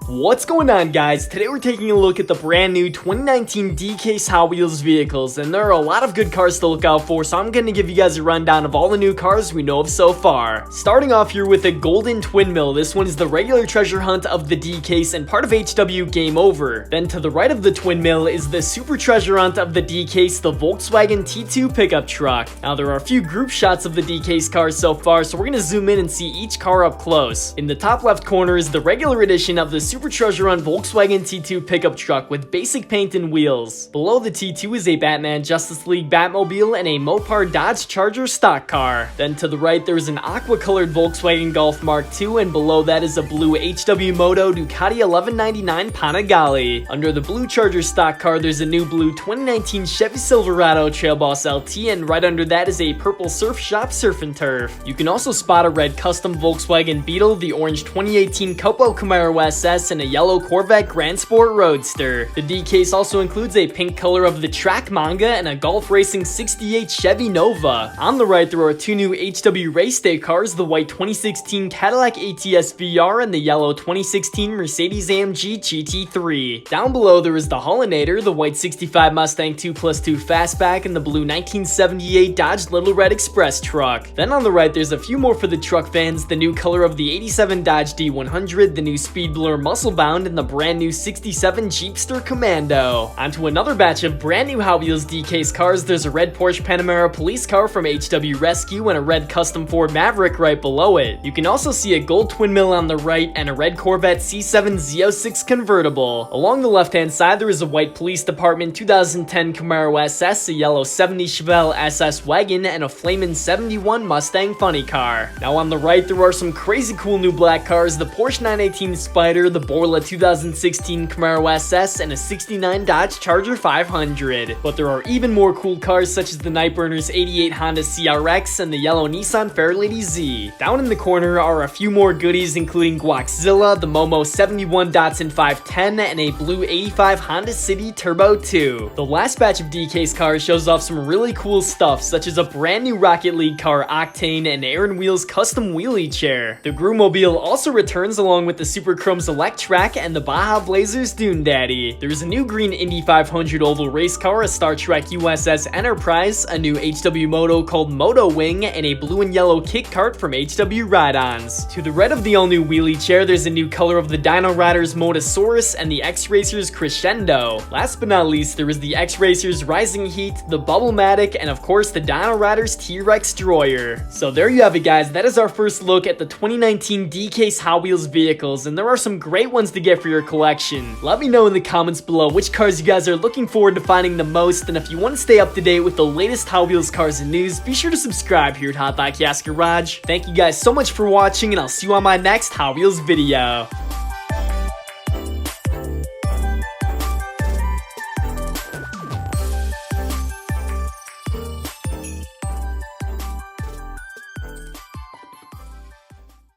What's going on, guys? Today we're taking a look at the brand new 2019 D-Case Hot Wheels vehicles, and there are a lot of good cars to look out for, so I'm going to give you guys a rundown of all the new cars we know of so far. Starting off here with the Golden Twin Mill. This one is the regular treasure hunt of the D-Case and part of HW Game Over. Then to the right of the Twin Mill is the super treasure hunt of the D-Case, the Volkswagen T2 pickup truck. Now there are a few group shots of the D-Case cars so far, so we're going to zoom in and see each car up close. In the top left corner is the regular edition of the super treasure hunt Volkswagen T2 pickup truck with basic paint and wheels. Below the T2 is a Batman Justice League Batmobile and a Mopar Dodge Charger stock car. Then to the right there is an aqua colored Volkswagen Golf Mark II, and below that is a blue HW Moto Ducati 1199 Panigale. Under the blue Charger stock car there's a new blue 2019 Chevy Silverado Trail Boss LT, and right under that is a purple Surf Shop Surf and Turf. You can also spot a red custom Volkswagen Beetle, the orange 2018 Copo Camaro SS, and a yellow Corvette Grand Sport Roadster. The D-Case also includes a pink color of the track manga and a Golf Racing 68 Chevy Nova. On the right there are two new HW Race Day cars, the white 2016 Cadillac ATS VR and the yellow 2016 Mercedes-AMG GT3. Down below there is the Hollinator, the white 65 Mustang 2+2 Fastback, and the blue 1978 Dodge Little Red Express truck. Then on the right there's a few more for the truck fans, the new color of the 87 Dodge D100, the new Speed Blur Muscle Bound, and the brand new 67 Jeepster Commando. Onto another batch of brand new Hot Wheels D-Case cars. There's a red Porsche Panamera police car from HW Rescue and a red custom Ford Maverick right below it. You can also see a gold twin mill on the right and a red Corvette C7 Z06 convertible. Along the left hand side there is a white police department 2010 Camaro SS, a yellow 70 Chevelle SS wagon, and a flamin' 71 Mustang funny car. Now on the right there are some crazy cool new black cars, the Porsche 918 Spider, the Borla 2016 Camaro SS, and a 69 Dodge Charger 500. But there are even more cool cars such as the Nightburner's 88 Honda CRX and the yellow Nissan Fairlady Z. Down in the corner are a few more goodies including Guaxzilla, the Momo 71 Datsun 510, and a blue 85 Honda City Turbo 2. The last batch of D-Case cars shows off some really cool stuff such as a brand new Rocket League car Octane and Aaron Wheels custom wheelie chair. The Groomobile also returns along with the Super Chrome's Electrac and the Baja Blazers Dune Daddy. There's a new green Indy 500 oval race car, a Star Trek USS Enterprise, a new HW Moto called Moto Wing, and a blue and yellow kick kart from HW Ride-Ons. To the right of the all-new wheelie chair, there's a new color of the Dino Riders Motosaurus and the X-Racers Crescendo. Last but not least, there is the X-Racers Rising Heat, the Bubble-Matic, and of course the Dino Riders T-Rex Destroyer. So there you have it, guys. That is our first look at the 2019 D-Case Hot Wheels vehicles, and there are some great ones to get for your collection. Let me know in the comments below which cars you guys are looking forward to finding the most, and if you want to stay up to date with the latest Hot Wheels cars and news, be sure to subscribe here at HotDiecast Garage. Thank you guys so much for watching, and I'll see you on my next Hot Wheels video.